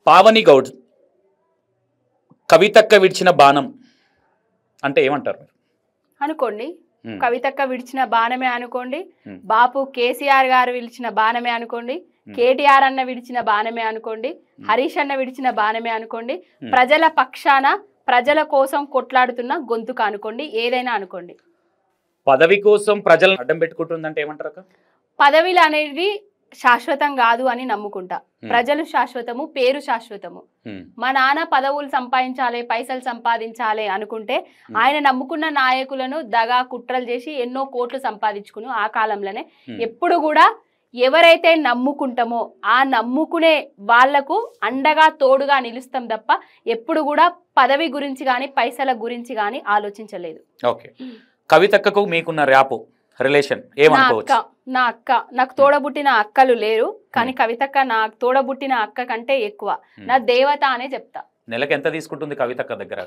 పావని గౌడ్ కవితక్క విడిచిన బాణం అంటే ఏమంటారు అనుకోండి? కవితక్క విడిచిన బాణమే అనుకోండి, బాపు కేసీఆర్ గారు విడిచిన బాణమే అనుకోండి, కేటీఆర్ అన్న విడిచిన బాణమే అనుకోండి, హరీష్ అన్న విడిచిన బాణమే అనుకోండి, ప్రజల పక్షాన ప్రజల కోసం కొట్లాడుతున్న గొంతుక అనుకోండి, ఏదైనా అనుకోండి. పదవి కోసం ప్రజలను అడ్డం పెట్టుకుంటుందంటే ఏమంటారు? పదవిలు అనేవి శాశ్వతం కాదు అని నమ్ముకుంటా. ప్రజలు శాశ్వతము, పేరు శాశ్వతము. మా నాన్న పదవులు సంపాదించాలి, పైసలు సంపాదించాలి అనుకుంటే ఆయన నమ్ముకున్న నాయకులను దగా కుట్రలు చేసి ఎన్నో కోట్లు సంపాదించుకుని ఆ కాలంలోనే ఎప్పుడు కూడా ఎవరైతే నమ్ముకుంటామో ఆ నమ్ముకునే వాళ్లకు అండగా తోడుగా నిలుస్తాం తప్ప ఎప్పుడు కూడా పదవి గురించి కానీ పైసల గురించి కానీ ఆలోచించలేదు. ఓకే, కవితక్కకు మీకున్న ర్యాపు రిలేషన్ ఏమనుకోవచ్చు? నా అక్క, నాకు తోడబుట్టిన అక్కలు లేరు కానీ కవితక్క నాకు తోడబుట్టిన అక్క కంటే ఎక్కువ. నా దేవత అనే చెప్తా. నెలకు ఎంత తీసుకుంటుంది కవితక్క దగ్గర?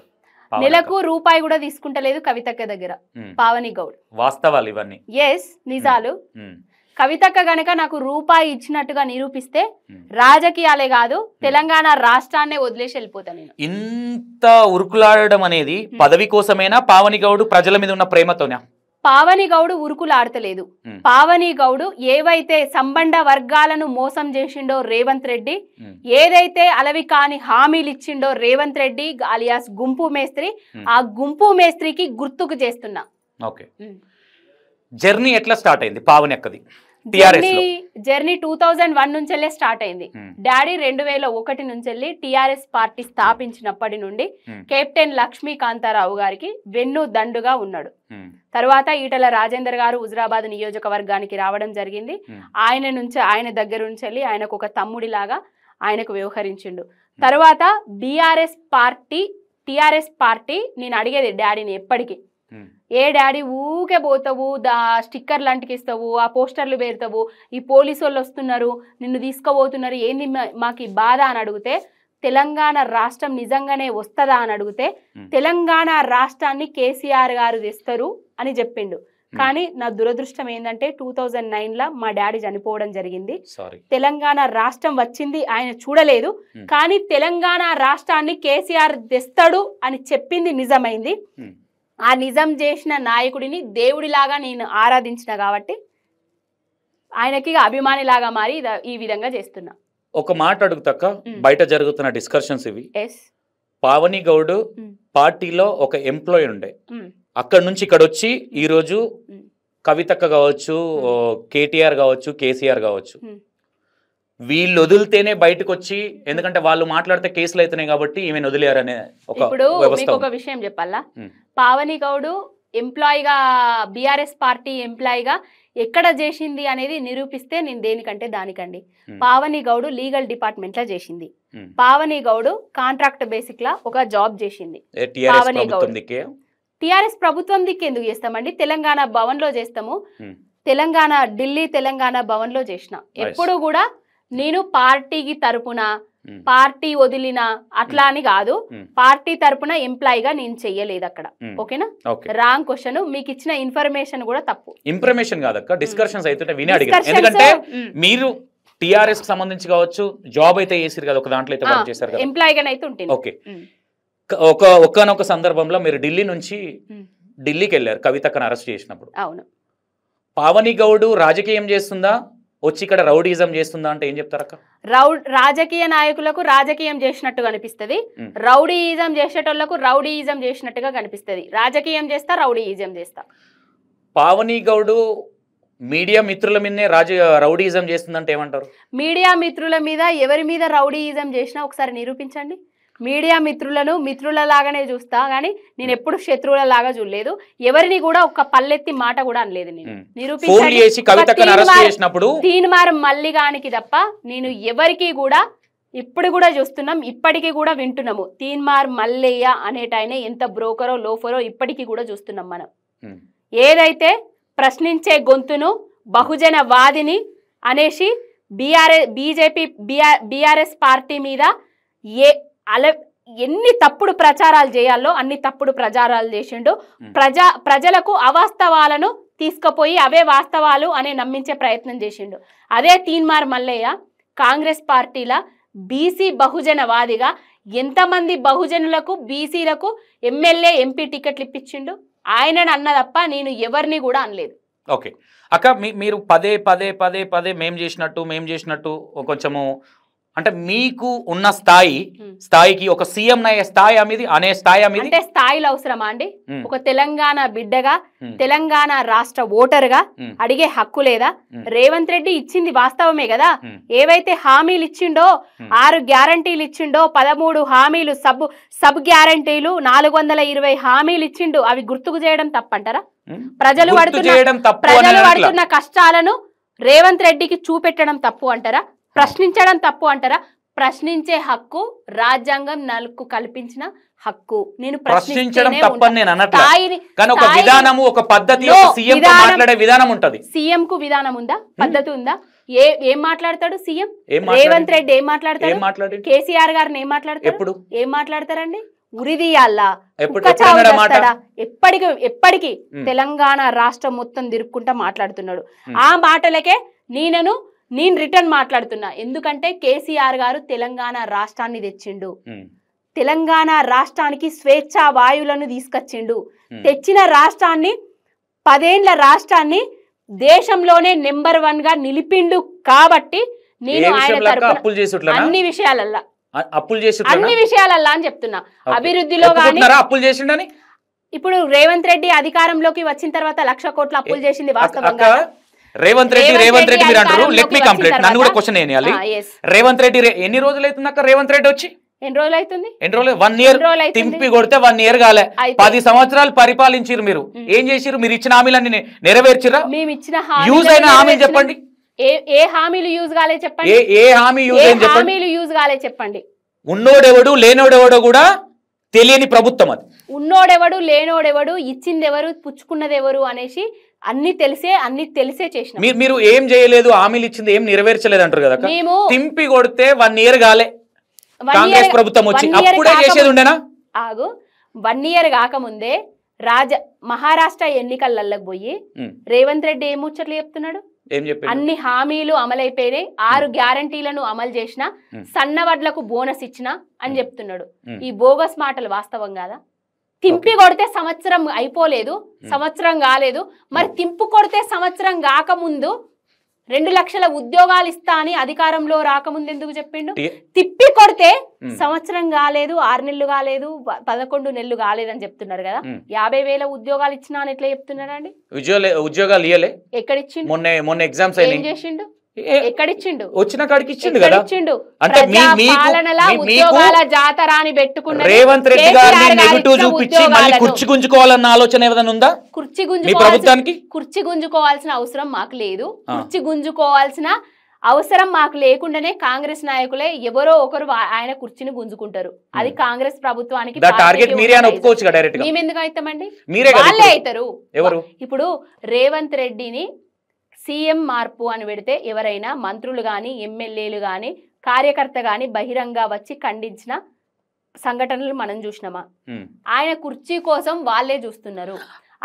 నెలకు రూపాయి కూడా తీసుకుంటలేదు కవితక్క దగ్గర పావని గౌడ్. వాస్తవాలు ఇవన్నీ? ఎస్, నిజాలు. కవితక్క గనక నాకు రూపాయి ఇచ్చినట్టుగా నిరూపిస్తే రాజకీయాలే కాదు తెలంగాణ రాష్ట్రాన్నే వదిలేసి వెళ్ళిపోతా నేను. ఇంత ఉరుకులాడడం అనేది పదవి కోసమేనా? పావని గౌడ్ ప్రజల మీద ఉన్న ప్రేమతోనా? పావని గౌడు ఉరుకులాడతలేదు. పావని గౌడు ఏవైతే సంబంధ వర్గాలను మోసం చేసిండో రేవంత్ రెడ్డి, ఏదైతే అలవి కాని హామీలు ఇచ్చిండో రేవంత్ రెడ్డి అలియాస్ గుంపు మేస్త్రి, ఆ గుంపు మేస్త్రికి గుర్తుకు చేస్తున్నా. ఓకే, జర్నీ ఎట్లా స్టార్ట్ అయింది పావని అక్కది? జర్నీ 2001 నుంచెల్లే స్టార్ట్ అయింది. డాడీ 2001 నుంచెల్లి టిఆర్ఎస్ పార్టీ స్థాపించినప్పటి నుండి కెప్టెన్ లక్ష్మీకాంతారావు గారికి వెన్ను దండుగా ఉన్నాడు. తర్వాత ఈటల రాజేందర్ గారు హుజరాబాద్ నియోజకవర్గానికి రావడం జరిగింది. ఆయన దగ్గర నుంచి ఆయనకు ఒక తమ్ముడిలాగా ఆయనకు వ్యవహరించిండు. తర్వాత టిఆర్ఎస్ పార్టీ నేను అడిగేది డాడీని ఎప్పటికీ, ఏ డాడీ ఊకే పోతావు, స్టిక్కర్లు అంటికిస్తావు, ఆ పోస్టర్లు పెడతావు, ఈ పోలీసు వాళ్ళు వస్తున్నారు నిన్ను తీసుకుపోతున్నారు, ఏంది మాకు ఈ బాధ అని అడిగితే, తెలంగాణ రాష్ట్రం నిజంగానే వస్తుందా అని అడిగితే తెలంగాణ రాష్ట్రాన్ని కేసీఆర్ గారు తెస్తారు అని చెప్పిండు. కానీ నా దురదృష్టం ఏంటంటే 2009లో మా డాడీ చనిపోవడం జరిగింది. తెలంగాణ రాష్ట్రం వచ్చింది ఆయన చూడలేదు, కానీ తెలంగాణ రాష్ట్రాన్ని కేసీఆర్ తెస్తాడు అని చెప్పింది నిజమైంది. ఆ నిజం చేసిన నాయకుడిని దేవుడిలాగా నేను ఆరాధించిన కాబట్టి ఆయనకి అభిమానిలాగా మారి ఈ విధంగా చేస్తున్నా. ఒక మాట అడుగుతాక, బయట జరుగుతున్న డిస్కషన్స్ ఇవి. పావని గౌడ్ పార్టీలో ఒక ఎంప్లాయీ ఉండే, అక్కడ నుంచి ఇక్కడ వచ్చి ఈరోజు కవితక్క కావచ్చు, కేటీఆర్ కావచ్చు, కేసీఆర్ కావచ్చు, వీళ్ళు వదిలితేనే బయటకు వచ్చి, ఎందుకంటే వాళ్ళు మాట్లాడితే కేసులు అవుతున్నాయి కాబట్టి ఈమె వదిలేరనే ఒక విషయం చెప్పాలా. పావని గౌడ్ ఎంప్లాయీగా బీఆర్ఎస్ పార్టీ ఎంప్లాయీగా ఎక్కడ చేసింది అనేది నిరూపిస్తే నేను దేనికంటే దానికండి. Pavani Goud legal department law చేసింది. Pavani Goud contract basic law ఒక జాబ్ చేసింది. పావని గౌడ్ టిఆర్ఎస్ ప్రభుత్వం దిక్కు ఎందుకు చేస్తామండి? తెలంగాణ భవన్ లో చేస్తాము. ఢిల్లీ తెలంగాణ భవన్ లో చేసిన. ఎప్పుడు కూడా నేను పార్టీకి తరపున పార్టీ వదిలిన అట్లా అని కాదు, పార్టీ తరపున ఎంప్లాయీగా నేను చెయ్యలేదు అక్కడ. ఓకేనా? Wrong question. మీకు ఇచ్చిన ఇన్ఫర్మేషన్ కూడా తప్పు. ఇన్ఫర్మేషన్ కాదక్క, డిస్కషన్స్ అయితే విని అడిగాను. ఎందుకంటే మీరు టిఆర్ఎస్ కి సంబంధించి కావచ్చు జాబ్ అయితే చేసిరు కదా, ఒక దాంట్లో అయితే వర్క్ చేశారు కదా, ఎంప్లాయీగా అయితే ఉంటుంది. ఓకే, ఒక్కనొక సందర్భంలో మీరు ఢిల్లీ నుంచి ఢిల్లీకి వెళ్ళారు కవితక్కను అరెస్ట్ చేసినప్పుడు. అవును. పావని గౌడ్ రాజకీయం చేస్తుందా, వచ్చి ఇక్కడ రౌడీజం చేస్తుందా అంటే ఏం చెప్తారక్క? రాజకీయ నాయకులకు రాజకీయం చేసినట్టు కనిపిస్తుంది, రౌడీయిజం చేసేటోళ్లకు రౌడీయిజం చేసినట్టుగా కనిపిస్తుంది. రాజకీయం చేస్తా, రౌడీయిజం చేస్తా. పావని గౌడ్ మీడియా మిత్రుల మీదనే రౌడీయిజం చేస్తుందంటే ఏమంటారు? మీడియా మిత్రుల మీద ఎవరి మీద రౌడీయిజం చేసినా ఒకసారి నిరూపించండి. మీడియా మిత్రులను మిత్రులలాగానే చూస్తా కానీ నేను ఎప్పుడు శత్రువులలాగా చూడలేదు. ఎవరిని కూడా ఒక పల్లెత్తి మాట కూడా అనలేదు నేను. తీన్మార్ మల్లిగానికి తప్ప నేను ఎవరికి కూడా ఇప్పుడు కూడా చూస్తున్నాం, ఇప్పటికీ కూడా వింటున్నాము. తీన్మార్ మల్లయ్య అనేటాయన ఎంత బ్రోకరో లోఫరో ఇప్పటికీ కూడా చూస్తున్నాం మనం. ఏదైతే ప్రశ్నించే గొంతును బహుజన వాదిని అనేసి బీఆర్ఎస్ పార్టీ మీద ఎన్ని తప్పుడు ప్రచారాలు చేయాలో అన్ని తప్పుడు ప్రచారాలు చేసిండు. ప్రజలకు అవాస్తవాలను తీసుకుపోయి అవే వాస్తవాలు అనే నమ్మించే ప్రయత్నం చేసిండు. అదే తీన్మార్ మల్లయ్య కాంగ్రెస్ పార్టీల బీసీ బహుజనవాదిగా ఎంతమంది బహుజనులకు బీసీలకు ఎమ్మెల్యే ఎంపీ టికెట్లు ఇప్పించిండు? ఆయనని అన్న తప్ప నేను ఎవరిని కూడా అనలేదు. ఓకే అక్క, మీరు పదే పదే పదే పదే మేం చేసినట్టు కొంచెము అంటే మీకు ఉన్న స్థాయికి ఒక సీఎం అనే స్థాయి అంటే స్థాయిలో అవసరమా అండి? ఒక తెలంగాణ బిడ్డగా తెలంగాణ రాష్ట్ర ఓటర్గా అడిగే హక్కు లేదా? రేవంత్ రెడ్డి ఇచ్చింది వాస్తవమే కదా. ఏవైతే హామీలు ఇచ్చిండో 6 గ్యారంటీలు ఇచ్చిండో 13 హామీలు సబ్ గ్యారంటీలు 420 హామీలు ఇచ్చిండు. అవి గుర్తుకు చేయడం తప్పంటారా? ప్రజలు పడుతున్న కష్టాలను రేవంత్ రెడ్డికి చూపెట్టడం తప్పు అంటారా? ప్రశ్నించడం తప్పు అంటారా? ప్రశ్నించే హక్కు రాజ్యాంగం నాకు కల్పించిన హక్కు. నేను ప్రశ్నించడం తప్పని నేను అనట్లేదు, కానీ ఒక విధానము, ఒక పద్ధతి, సీఎం మాట్లాడే విధానం ఉంటది. సీఎం కు విధానం ఉందా? పద్ధతి ఉందా? ఏం మాట్లాడతాడు సీఎం? రేవంత్ రెడ్డి ఏం మాట్లాడతాడు? కేసీఆర్ గారిని ఏం మాట్లాడతారు? ఎప్పుడు ఏం మాట్లాడతారండి? ఉరిదీయాలా? ఎప్పటికీ తెలంగాణ రాష్ట్రం మొత్తం తిరుక్కుంటా మాట్లాడుతున్నాడు. ఆ మాటలకే నేను రిటర్న్ మాట్లాడుతున్నా. ఎందుకంటే కేసీఆర్ గారు తెలంగాణ రాష్ట్రాన్ని తెచ్చిండు, తెలంగాణ రాష్ట్రానికి స్వేచ్ఛా వాయువులను తీసుకొచ్చిండు. తెచ్చిన రాష్ట్రాన్ని 10 ఏళ్ల రాష్ట్రాన్ని దేశంలోనే నెంబర్ 1 గా నిలిపిండు. కాబట్టి నేను ఆయన తరపున అన్ని విషయాలల్లా అని చెప్తున్నా. అభివృద్ధిలో గానీ అప్పులు చేసిండని ఇప్పుడు రేవంత్ రెడ్డి అధికారంలోకి వచ్చిన తర్వాత 1,00,000 కోట్ల అప్పులు చేసింది వాస్తవంగా. రేవంత్ రెడ్డి మీరు అంటారు. లెట్ మీ కంప్లీట్, నన్ను కూడా క్వశ్చన్ వేయాలి. రేవంత్ రెడ్డి ఎన్ని రోజులు అవుతుంది అక్క? రేవంత్ రెడ్డి వచ్చి ఎన్ని రోజులు అవుతుంది? 1 ఇయర్ తింపి కొడితే 1 ఇయర్ కాలే. 10 సంవత్సరాలు పరిపాలించారు. మీరు ఏం చేసిరు? మీరు ఇచ్చిన హామీలన్నీ నెరవేర్చిరా? మేము ఇచ్చిన యూజ్ అయిన హామీలు చెప్పండి. ఏ హామీలు యూజ్ కాలే చెప్పండి? ఏ హామీ యూజ్ కాలే చెప్పండి? ఉన్నోడెవడు లేనోడెవడో కూడా తెలియని ప్రభుత్వం అది. ఉన్నోడెవడు లేనోడెవడు, ఇచ్చిందెవరు, పుచ్చుకున్నదెవరు అనేసి అన్ని తెలిసే చేసిన మీరు ఏం చేయలేదు, హామీలు ఇచ్చింది ఏం నెరవేర్చలేదు అంటారు కదా. తింపి కొడితే 1 ఇయర్ కాలే కాంగ్రెస్ ప్రభుత్వం వచ్చి, అప్పుడే చేసేది ఉండేనా? 1 ఇయర్ కాకముందే మహారాష్ట్ర ఎన్నికలకు పోయి రేవంత్ రెడ్డి ఏం ముచ్చట్లు చెప్తున్నాడు? అన్ని హామీలు అమలైపోయినాయి, 6 గ్యారంటీలను అమలు చేసిన, సన్నవడ్లకు బోనస్ ఇచ్చిన అని చెప్తున్నాడు. ఈ బోగస్ మాటలు వాస్తవం కాదా? తింపి కొడితే సంవత్సరం అయిపోలేదు, సంవత్సరం కాలేదు. మరి తింపు కొడితే సంవత్సరం కాకముందు 2 లక్షల ఉద్యోగాలు ఇస్తా అని అధికారంలో రాకముందు ఎందుకు చెప్పిండు? తిప్పి కొడితే సంవత్సరం కాలేదు, 6 నెలలు కాలేదు, 11 నెలలు కాలేదని చెప్తున్నారు కదా. 50,000 ఉద్యోగాలు ఇచ్చినా అని ఎట్లా చెప్తున్నారండి? ఉద్యోగాలు ఇయ్యలే. ఎక్కడిచ్చిండు? మొన్న ఎగ్జామ్స్ ఏం చేసిండు? ఎక్కడిచ్చిండు? వచ్చిన కాడికి ఇచ్చిండు కదా. అంటే ఉద్యోగాల జాతర అని పెట్టుకున్న రేవంత్ రెడ్డి గారిని నెగటివ్ చూపించి మళ్ళీ కుర్చీ గుంజుకోవాలన్న ఆలోచన ఏదైనా ఉందా? కుర్చీ గుంజుకోవాల్సిన అవసరం మాకు లేదు. కుర్చీ గుంజుకోవాల్సిన అవసరం మాకు లేకుండానే కాంగ్రెస్ నాయకులే ఎవరో ఒకరు ఆయన కుర్చీని గుంజుకుంటారు. అది కాంగ్రెస్ ప్రభుత్వానికి మేమెందుకు అవుతామండి? వాళ్ళే అవుతారు. ఇప్పుడు రేవంత్ రెడ్డిని సీఎం మార్పు అని పెడితే ఎవరైనా మంత్రులు కానీ ఎమ్మెల్యేలు కానీ కార్యకర్త కానీ బహిరంగ వచ్చి ఖండించిన సంఘటనలు మనం చూసినామా? ఆయన కుర్చీ కోసం వాళ్ళే చూస్తున్నారు.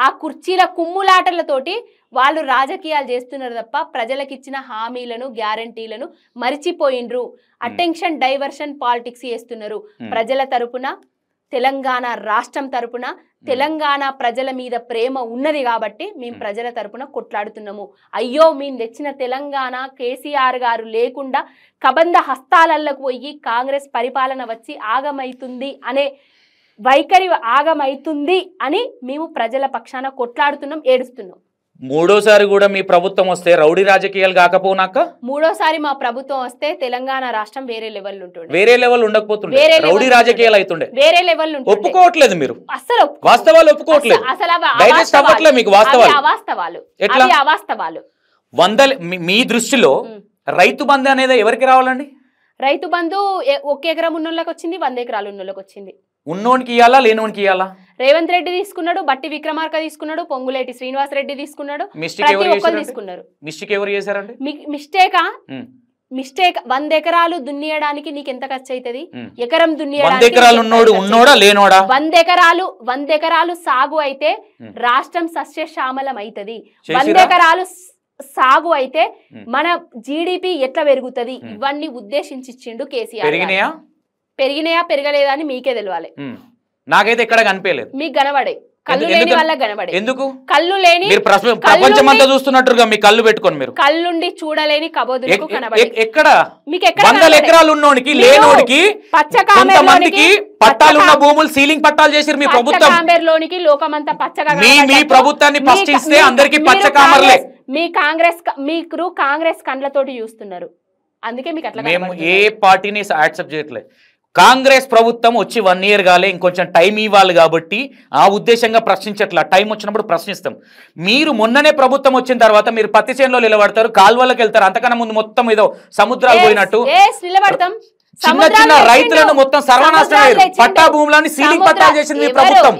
ఆ కుర్చీల కుమ్ములాటలతోటి వాళ్ళు రాజకీయాలు చేస్తున్నారు తప్ప ప్రజలకు ఇచ్చిన హామీలను గ్యారంటీలను మరిచిపోయిండ్రు. అటెన్షన్ డైవర్షన్ పాలిటిక్స్ చేస్తున్నారు. ప్రజల తరపున తెలంగాణ రాష్ట్రం తరపున తెలంగాణ ప్రజల మీద ప్రేమ ఉన్నది కాబట్టి మేము ప్రజల తరపున కొట్లాడుతున్నాము. అయ్యో మేము తెచ్చిన తెలంగాణ కేసీఆర్ గారు లేకుండా కబంధ హస్తాలకు పోయి కాంగ్రెస్ పరిపాలన వచ్చి ఆగమైతుంది అనే వైఖరి ఆగమైతుంది అని మేము ప్రజల పక్షాన కొట్లాడుతున్నాం, ఏడుస్తున్నాం. మూడోసారి కూడా మీ ప్రభుత్వం వస్తే రౌడీ రాజకీయాలు కాకపోనాక మూడోసారి మా ప్రభుత్వం వస్తే తెలంగాణ రాష్ట్రం వేరే లెవెల్ ఉంటుండే. వేరే లెవెల్ ఉండకపోతుండే, రౌడీ రాజకీయాలు అవుతుండే. వేరే లెవెల్ ఒప్పుకోవట్లేదు మీరు, అసలు వాస్తవాలు ఒప్పుకోవట్లేదు. అసలు మీకు వాస్తవాలు అవాస్తవాలు. మీ దృష్టిలో రైతు బంధు అనేది ఎవరికి రావాలండి? రైతు బంధు 1 ఎకరం ఉన్నోళ్ళకి వచ్చింది, 100 ఎకరాలు ఉన్నోళ్ళకి వచ్చింది. ఉన్నోనికి ఇయ్యాలా లేనోనికి ఇయ్యాలా? రేవంత్ రెడ్డి తీసుకున్నాడు, బట్టి విక్రమార్క తీసుకున్నాడు, పొంగులేటి శ్రీనివాస్ రెడ్డి తీసుకున్నాడు, తీసుకున్నారు. మిస్టేక్ ఎవరు చేశారండి? మిస్టేక్ 100 ఎకరాలు దున్నియడానికి నీకు ఎంత ఖర్చు అవుతుంది? ఎకరం దున్నియడానికి 100 ఎకరాలు సాగు అయితే రాష్ట్రం సస్యశ్యామలం అవుతుంది. 100 ఎకరాలు సాగు అయితే మన జీడిపి ఎట్లా పెరుగుతది ఇవన్నీ ఉద్దేశించి ఇచ్చిండు కేసీఆర్. పెరిగినాయా పెరగలేదా అని మీకే తెలియాలి. నాకైతే ఎక్కడ కనిపించలేదు. మీకు కనబడే కళ్ళు లేని వాళ్ళకి కనబడే. ఎందుకు కళ్ళు లేని ప్రపంచమంతా చూస్తున్నట్టుగా మీ కళ్ళు పెట్టుకొని మీరు కళ్ళుండి చూడలేని కబోదులకు కనబడే. ఎక్కడ మీకు ఎక్కడ 100 ఎకరాలు ఉన్నోడికి లేనోడికి కొంతమందికి పట్టాలు ఉన్న భూములు సీలింగ్ పట్టాలు చేసిరు మీ ప్రభుత్వం. కాంబేర్లోనికి లోకమంతా పచ్చగా మీ ప్రభుత్వాన్ని ప్రశ్నిస్తే అందరికి పచ్చ కామర్లే. మీరు కాంగ్రెస్ కండ్లతోటి చూస్తున్నారు, అందుకే మీకు అట్లా. మేము ఏ పార్టీని యాక్సెప్ట్ చేయట్లేదు. కాంగ్రెస్ ప్రభుత్వం వచ్చి 1 year కాలే, ఇంకొంచెం టైం ఇవ్వాలి కాబట్టి ఆ ఉద్దేశంగా ప్రశ్నించట్లా. టైం వచ్చినప్పుడు ప్రశ్నిస్తాం. మీరు మొన్ననే ప్రభుత్వం వచ్చిన తర్వాత మీరు పత్తి చేనులో నిలబడతారు, కాల్వలకు వెళ్తారు. అంతకన్నా ముందు మొత్తం ఏదో సముద్రాలు పోయినట్టు చిన్న చిన్న రైతులను మొత్తం సర్వనాశనం అయ్యారు. పట్టా భూములని సీలింగ్ పట్టాలు చేసింది మీ ప్రభుత్వం.